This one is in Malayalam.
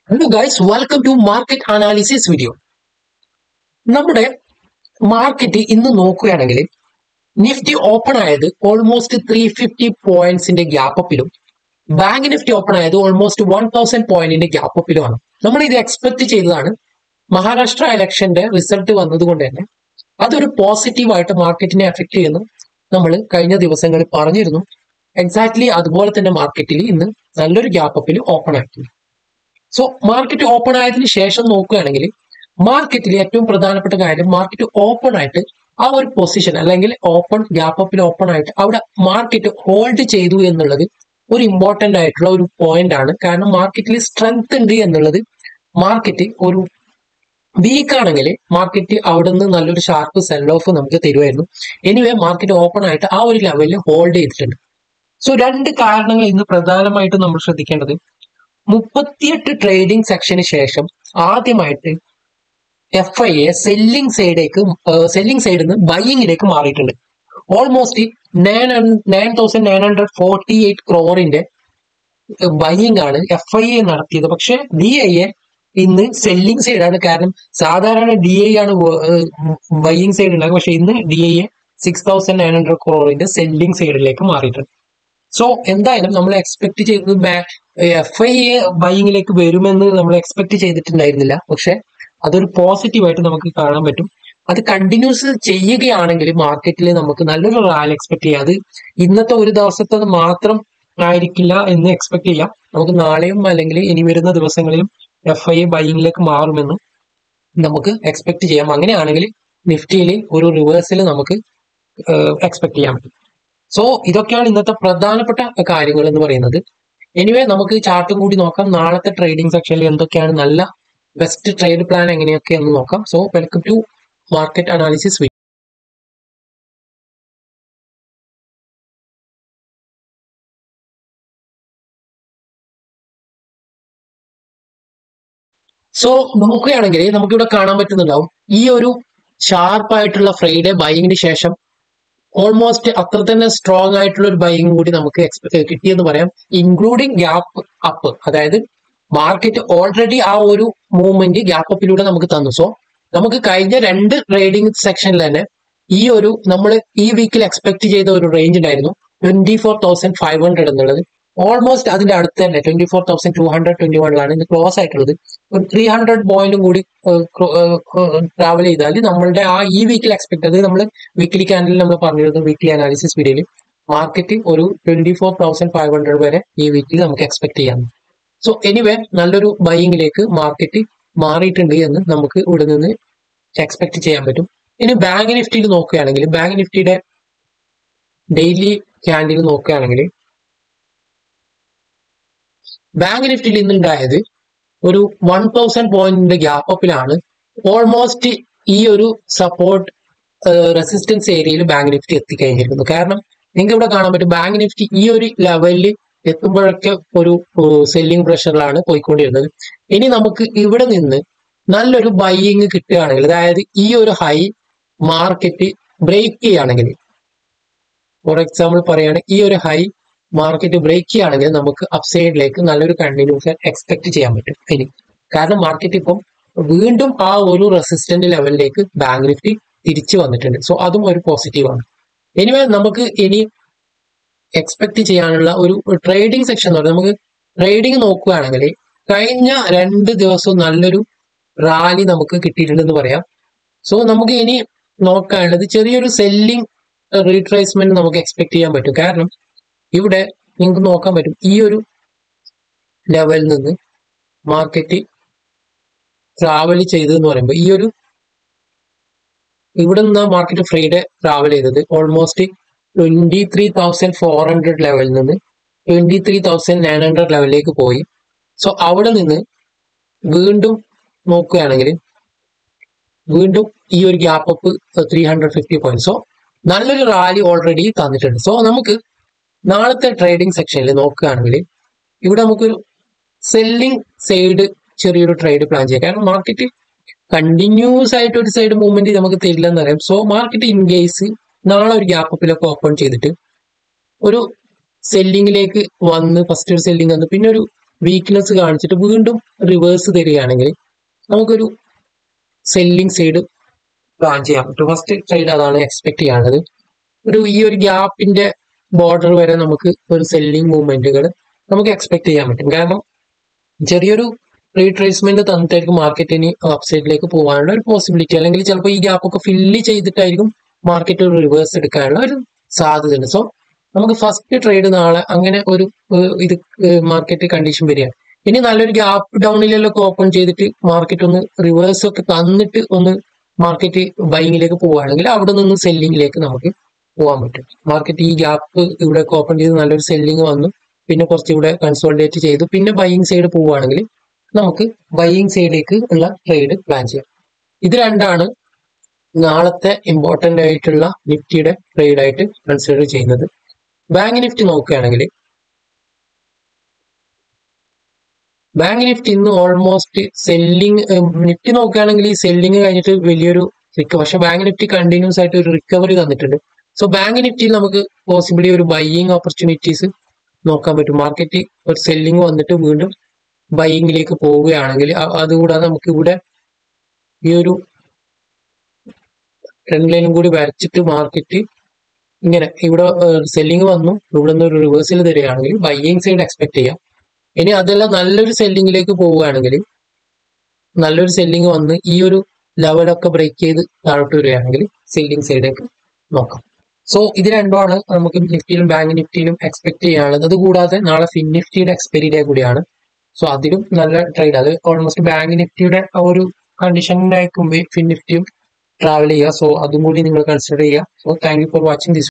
Hello guys, welcome to market analysis video. നമ്മുടെ മാർക്കറ്റ് ഇന്ന് നോക്കുകയാണെങ്കിൽ നിഫ്റ്റി ഓപ്പൺ ആയത് ഓൾമോസ്റ്റ് 350 പോയിന്റ്സിന്റെ ഗ്യാപ്പ് അപ്പിലും ബാങ്ക് നിഫ്റ്റി ഓപ്പൺ ആയത് ഓൾമോസ്റ്റ് 1000 പോയിന്റിന്റെ ഗ്യാപ്പ് അപ്പിലുമാണ്. നമ്മൾ ഇത് എക്സ്പെക്ട് ചെയ്തതാണ്. മഹാരാഷ്ട്ര ഇലക്ഷന്റെ റിസൾട്ട് വന്നതുകൊണ്ട് തന്നെ അതൊരു പോസിറ്റീവായിട്ട് മാർക്കറ്റിനെ അഫക്ട് ചെയ്യുന്നു നമ്മൾ കഴിഞ്ഞ ദിവസങ്ങളിൽ പറഞ്ഞിരുന്നു. എക്സാക്ട്ലി അതുപോലെ തന്നെ മാർക്കറ്റിൽ ഇന്ന് നല്ലൊരു ഗ്യാപ്പ് അപ്പിൽ ഓപ്പൺ ആയിട്ടുണ്ട്. സോ മാർക്കറ്റ് ഓപ്പൺ ആയതിനു ശേഷം നോക്കുകയാണെങ്കിൽ മാർക്കറ്റിൽ ഏറ്റവും പ്രധാനപ്പെട്ട കാര്യം മാർക്കറ്റ് ഓപ്പൺ ആയിട്ട് ആ ഒരു പൊസിഷൻ അല്ലെങ്കിൽ ഓപ്പൺ ഗ്യാപ്പ് അപ്പിൽ ഓപ്പൺ ആയിട്ട് അവിടെ മാർക്കറ്റ് ഹോൾഡ് ചെയ്തു എന്നുള്ളത് ഒരു ഇമ്പോർട്ടന്റ് ആയിട്ടുള്ള ഒരു പോയിന്റ് ആണ്. കാരണം മാർക്കറ്റിൽ സ്ട്രെങ്ത് ഉണ്ട് എന്നുള്ളത് മാർക്കറ്റ് ഒരു വീക്ക് ആണെങ്കിൽ മാർക്കറ്റ് അവിടെ നിന്ന് നല്ലൊരു ഷാർപ്പ് സെൽ ഓഫ് നമുക്ക് തരുമായിരുന്നു. എനിവേ മാർക്കറ്റ് ഓപ്പൺ ആയിട്ട് ആ ഒരു ലെവലിൽ ഹോൾഡ് ചെയ്തിട്ടുണ്ട്. സോ രണ്ട് കാരണങ്ങൾ ഇന്ന് പ്രധാനമായിട്ടും നമ്മൾ ശ്രദ്ധിക്കേണ്ടത് 38 ട്രേഡിംഗ് സെക്ഷന് ശേഷം ആദ്യമായിട്ട് FIA സെല്ലിംഗ് സൈഡിൽ നിന്ന് ബൈയിങ്ങിലേക്ക് മാറിയിട്ടുണ്ട്. ഓൾമോസ്റ്റ് 9,948 ക്രോറിന്റെ ബൈയിങ് ആണ് FIA നടത്തിയത്. പക്ഷെ DIA ഇന്ന് സെല്ലിംഗ് സൈഡാണ്. കാരണം സാധാരണ DIA ആണ് ബൈയിങ് സൈഡ് ഉണ്ടാകും. പക്ഷെ ഇന്ന് DIA 6,900 ക്രോറിന്റെ സെല്ലിംഗ് സൈഡിലേക്ക് മാറിയിട്ടുണ്ട്. സോ എന്തായാലും നമ്മൾ എക്സ്പെക്ട് ചെയ്തത് FIA ബൈയിങ്ങിലേക്ക് വരുമെന്ന് നമ്മൾ എക്സ്പെക്ട് ചെയ്തിട്ടുണ്ടായിരുന്നില്ല. പക്ഷെ അതൊരു പോസിറ്റീവായിട്ട് നമുക്ക് കാണാൻ പറ്റും. അത് കണ്ടിന്യൂസ് ചെയ്യുകയാണെങ്കിൽ മാർക്കറ്റിൽ നമുക്ക് നല്ലൊരു റാലി എക്സ്പെക്ട് ചെയ്യാം. അത് ഇന്നത്തെ ഒരു ദിവസത്തെ മാത്രം ആയിരിക്കില്ല എന്ന് എക്സ്പെക്ട് ചെയ്യാം. നമുക്ക് നാളെയും അല്ലെങ്കിൽ ഇനി വരുന്ന ദിവസങ്ങളിലും FIA ബൈയിങ്ങിലേക്ക് മാറുമെന്ന് നമുക്ക് എക്സ്പെക്ട് ചെയ്യാം. അങ്ങനെയാണെങ്കിൽ നിഫ്റ്റിയിൽ ഒരു റിവേഴ്സൽ നമുക്ക് എക്സ്പെക്ട് ചെയ്യാൻ പറ്റും. സോ ഇതൊക്കെയാണ് ഇന്നത്തെ പ്രധാനപ്പെട്ട കാര്യങ്ങൾ എന്ന് പറയുന്നത്. എനിവേ നമുക്ക് ചാർട്ടും കൂടി നോക്കാം. നാളത്തെ ട്രേഡിംഗ് സെക്ഷനിൽ എന്തൊക്കെയാണ് നല്ല ബെസ്റ്റ് ട്രേഡ് പ്ലാൻ എങ്ങനെയൊക്കെ എന്ന് നോക്കാം. So welcome to market analysis video. So നോക്കുകയാണെങ്കിൽ നമുക്കിവിടെ കാണാൻ പറ്റുന്നുണ്ടാവും ഈ ഒരു ഷാർപ്പായിട്ടുള്ള ഫ്രൈഡേ ബൈയിങ്ങിന് ശേഷം ഓൾമോസ്റ്റ് അത്ര തന്നെ സ്ട്രോങ് ആയിട്ടുള്ള ഒരു ബൈയിങ് കൂടി നമുക്ക് കിട്ടിയെന്ന് പറയാം, ഇൻക്ലൂഡിങ് ഗ്യാപ്പ് അപ്പ്. അതായത് മാർക്കറ്റ് ഓൾറെഡി ആ ഒരു മൂവ്മെന്റ് ഗ്യാപ്പ് അപ്പിലൂടെ നമുക്ക് തന്നു. സോ നമുക്ക് കഴിഞ്ഞ രണ്ട് ട്രേഡിംഗ് സെക്ഷനിൽ തന്നെ ഈ ഒരു നമ്മൾ ഈ വീക്കിൽ എക്സ്പെക്ട് ചെയ്ത ഒരു റേഞ്ച് ഉണ്ടായിരുന്നു 24,500 എന്നുള്ളത്. ഓൾമോസ്റ്റ് അതിന്റെ അടുത്ത് തന്നെ 24,221 ഇന്ന് ക്ലോസ് ആയിട്ടുള്ളത്. ഒരു 300 പോയിന്റും കൂടി ട്രാവൽ ചെയ്താൽ നമ്മളുടെ ആ ഈ വീക്കിൽ എക്സ്പെക്ട് ചെയ്തത് നമ്മൾ വീക്കിലി ക്യാൻഡിൽ നമ്മൾ പറഞ്ഞിരുന്നു വീക്കിലി അനാലിസിസ് വീഡിയോയിൽ മാർക്കറ്റ് ഒരു 24,500 വരെ ഈ വീക്കിൽ നമുക്ക് എക്സ്പെക്ട് ചെയ്യാം. സോ എനിവേ നല്ലൊരു ബൈയിങ്ങിലേക്ക് മാർക്കറ്റ് മാറിയിട്ടുണ്ട് എന്ന് നമുക്ക് ഇവിടെ നിന്ന് എക്സ്പെക്ട് ചെയ്യാൻ പറ്റും. ഇനി ബാങ്ക് നിഫ്റ്റിയിൽ നോക്കുകയാണെങ്കിൽ ബാങ്ക് നിഫ്റ്റിയുടെ ഡെയിലി ക്യാൻഡിൽ നോക്കുകയാണെങ്കിൽ ബാങ്ക് നിഫ്റ്റിയിൽ ഇന്നുണ്ടായത് ഒരു 1000 പോയിന്റിന്റെ ഗ്യാപ്പ് അപ്പിലാണ്. ഓൾമോസ്റ്റ് ഈ ഒരു സപ്പോർട്ട് റെസിസ്റ്റൻസ് ഏരിയയിൽ ബാങ്ക് നിഫ്റ്റി എത്തിക്കഴിഞ്ഞിരിക്കുന്നു. കാരണം നിങ്ങൾക്ക് ഇവിടെ കാണാൻ പറ്റും ബാങ്ക് നിഫ്റ്റി ഈ ഒരു ലെവലിൽ എത്തുമ്പോഴൊക്കെ ഒരു സെല്ലിംഗ് പ്രഷറിലാണ് പോയിക്കൊണ്ടിരുന്നത്. ഇനി നമുക്ക് ഇവിടെ നിന്ന് നല്ലൊരു ബൈയിങ് കിട്ടുകയാണെങ്കിൽ, അതായത് ഈ ഒരു ഹൈ മാർക്കറ്റ് ബ്രേക്ക് ചെയ്യുകയാണെങ്കിൽ, ഫോർ എക്സാമ്പിൾ പറയുകയാണെങ്കിൽ ഈ ഒരു ഹൈ മാർക്കറ്റ് ബ്രേക്ക് ചെയ്യുകയാണെങ്കിൽ നമുക്ക് അപ്സൈഡിലേക്ക് നല്ലൊരു കണ്ടിന്യൂഷൻ എക്സ്പെക്ട് ചെയ്യാൻ പറ്റും. ഇനി കാരണം മാർക്കറ്റ് ഇപ്പം വീണ്ടും ആ ഒരു റെസിസ്റ്റന്റ് ലെവലിലേക്ക് ബാങ്ക് നിഫ്റ്റി തിരിച്ചു വന്നിട്ടുണ്ട്. സോ അതും ഒരു പോസിറ്റീവാണ്. എനിവേ നമുക്ക് ഇനി എക്സ്പെക്ട് ചെയ്യാനുള്ള ഒരു ട്രേഡിംഗ് സെക്ഷൻ എന്ന് പറഞ്ഞാൽ നമുക്ക് ട്രേഡിംഗ് നോക്കുകയാണെങ്കിൽ കഴിഞ്ഞ 2 ദിവസവും നല്ലൊരു റാലി നമുക്ക് കിട്ടിയിട്ടുണ്ടെന്ന് പറയാം. സോ നമുക്ക് ഇനി നോക്കാനുള്ളത് ചെറിയൊരു സെല്ലിംഗ് റീട്രേസ്മെന്റ് നമുക്ക് എക്സ്പെക്ട് ചെയ്യാൻ പറ്റും. കാരണം ഇവിടെ നിങ്ങൾക്ക് നോക്കാൻ പറ്റും ഈ ഒരു ലെവലിൽ നിന്ന് മാർക്കറ്റ് ട്രാവൽ ചെയ്തതെന്ന് പറയുമ്പോൾ ഈ ഒരു ഇവിടെ നിന്ന് മാർക്കറ്റ് ഫ്രൈഡേ ട്രാവൽ ചെയ്തത് ഓൾമോസ്റ്റ് 23,400 ലെവലിൽ നിന്ന് 23,900 ലെവലിലേക്ക് പോയി. സോ അവിടെ നിന്ന് വീണ്ടും നോക്കുകയാണെങ്കിൽ വീണ്ടും ഈ ഒരു ഗ്യാപ്പ് അപ്പ് 350 പോയിന്റ്. സോ നല്ലൊരു റാലി ഓൾറെഡി തന്നിട്ടുണ്ട്. സോ നമുക്ക് നാളത്തെ ട്രേഡിംഗ് സെക്ഷനിൽ നോക്കുകയാണെങ്കിൽ ഇവിടെ നമുക്കൊരു സെല്ലിംഗ് സൈഡ് ചെറിയൊരു ട്രേഡ് പ്ലാൻ ചെയ്യാം. കാരണം മാർക്കറ്റ് കണ്ടിന്യൂസ് ആയിട്ട് ഒരു സൈഡ് മൂവ്മെന്റ് നമുക്ക് തരില്ലെന്ന് അറിയാം. സോ മാർക്കറ്റ് ഇൻ കേസ് നാളെ ഒരു ഗ്യാപ്പ് അപ്പിലൊക്കെ ഓപ്പൺ ചെയ്തിട്ട് ഒരു സെല്ലിങ്ങിലേക്ക് വന്ന് ഫസ്റ്റ് ഒരു സെല്ലിംഗ് വന്ന് പിന്നെ ഒരു വീക്ക്നെസ് കാണിച്ചിട്ട് വീണ്ടും റിവേഴ്സ് തരികയാണെങ്കിൽ നമുക്കൊരു സെല്ലിംഗ് സൈഡ് പ്ലാൻ ചെയ്യാൻ പറ്റും. ഫസ്റ്റ് ട്രേഡ് അതാണ് എക്സ്പെക്ട് ചെയ്യാനുള്ളത്. ഈ ഒരു ഗ്യാപ്പിന്റെ ബോർഡർ വരെ നമുക്ക് ഒരു സെല്ലിംഗ് മൂവ്മെന്റുകൾ നമുക്ക് എക്സ്പെക്ട് ചെയ്യാൻ പറ്റും. കാരണം ചെറിയൊരു റീട്രേസ്മെന്റ് തന്നിട്ടായിരിക്കും മാർക്കറ്റിന് അപ്സൈഡിലേക്ക് പോകാനുള്ള ഒരു പോസിബിലിറ്റി, അല്ലെങ്കിൽ ചിലപ്പോൾ ഈ ഗ്യാപ്പ് ഒക്കെ ഫില്ല് ചെയ്തിട്ടായിരിക്കും മാർക്കറ്റ് ഒരു റിവേഴ്സ് എടുക്കാനുള്ള ഒരു സാധ്യതയുണ്ട്. സോ നമുക്ക് ഫസ്റ്റ് ട്രേഡ് നാളെ അങ്ങനെ ഒരു ഇത് മാർക്കറ്റ് കണ്ടീഷൻ വരികയാണ്. ഇനി നല്ലൊരു ഗ്യാപ്പ് ഡൗണിലൊക്കെ ഓപ്പൺ ചെയ്തിട്ട് മാർക്കറ്റ് ഒന്ന് റിവേഴ്സ് ഒക്കെ തന്നിട്ട് ഒന്ന് മാർക്കറ്റ് ബൈങ്ങിലേക്ക് പോവുകയാണെങ്കിൽ അവിടെ നിന്ന് സെല്ലിങ്ങിലേക്ക് നമുക്ക് പോകാൻ പറ്റും. മാർക്കറ്റ് ഈ ഗ്യാപ്പ് ഇവിടെ ഓപ്പൺ ചെയ്ത് നല്ലൊരു സെല്ലിങ് വന്നു, പിന്നെ കുറച്ച് ഇവിടെ കൺസോളിഡേറ്റ് ചെയ്തു, പിന്നെ ബൈയിങ് സൈഡ് പോവുകയാണെങ്കിൽ നമുക്ക് ബൈയിങ് സൈഡിലേക്ക് ഉള്ള ട്രേഡ് പ്ലാൻ ചെയ്യാം. ഇത് രണ്ടാണ് നാളത്തെ ഇമ്പോർട്ടന്റ് ആയിട്ടുള്ള നിഫ്റ്റിയുടെ ട്രേഡ് ആയിട്ട് കൺസിഡർ ചെയ്യുന്നത്. ബാങ്ക് നിഫ്റ്റി നോക്കുകയാണെങ്കിൽ ബാങ്ക് നിഫ്റ്റി ഇന്ന് ഓൾമോസ്റ്റ് സെല്ലിങ്, നിഫ്റ്റി നോക്കുകയാണെങ്കിൽ ഈ സെല്ലിങ് കഴിഞ്ഞിട്ട് വലിയൊരു പക്ഷെ ബാങ്ക് നിഫ്റ്റി കണ്ടിന്യൂസ് ആയിട്ട് ഒരു റിക്കവറി തന്നിട്ടുണ്ട്. സോ ബാങ്ക് നിഫ്റ്റിയിൽ നമുക്ക് പോസിബിളി ഒരു ബൈയിങ് ഓപ്പർച്യൂണിറ്റീസ് നോക്കാൻ പറ്റും. മാർക്കറ്റ് ഒരു സെല്ലിങ് വന്നിട്ട് വീണ്ടും ബൈയിങ്ങിലേക്ക് പോവുകയാണെങ്കിൽ, അതുകൂടാതെ നമുക്ക് ഇവിടെ ഈ ഒരു ട്രെൻഡ് ലൈനും കൂടി വരച്ചിട്ട് മാർക്കറ്റ് ഇങ്ങനെ ഇവിടെ സെല്ലിങ് വന്നു, ഇവിടെ നിന്ന് ഒരു റിവേഴ്സൽ തരികയാണെങ്കിൽ ബൈയിങ് സൈഡ് എക്സ്പെക്ട് ചെയ്യാം. ഇനി അതെല്ലാം നല്ലൊരു സെല്ലിങ്ങിലേക്ക് പോവുകയാണെങ്കിൽ, നല്ലൊരു സെല്ലിങ് വന്ന് ഈ ഒരു ലെവലൊക്കെ ബ്രേക്ക് ചെയ്ത് താഴോട്ട് വരികയാണെങ്കിൽ സെല്ലിങ് സൈഡിലേക്ക് നോക്കാം. സോ ഇത് രണ്ടുമാണ് നമുക്ക് നിഫ്റ്റിയിലും ബാങ്ക് നിഫ്റ്റിയിലും എക്സ്പെക്ട് ചെയ്യാനുള്ളത്. അതുകൂടാതെ നാളെ ഫിൻ നിഫ്റ്റിയുടെ എക്സ്പയറി ഡേ കൂടിയാണ്. സോ അതിലും നല്ല ട്രേഡ്, അത് ഓൾമോസ്റ്റ് ബാങ്ക് നിഫ്റ്റിയുടെ ആ ഒരു കണ്ടീഷനിലേക്ക് ഫിൻ നിഫ്റ്റിയും ട്രാവൽ ചെയ്യുക. സോ അതും കൂടി നിങ്ങൾ കൺസിഡർ ചെയ്യുക. So thank you for watching this.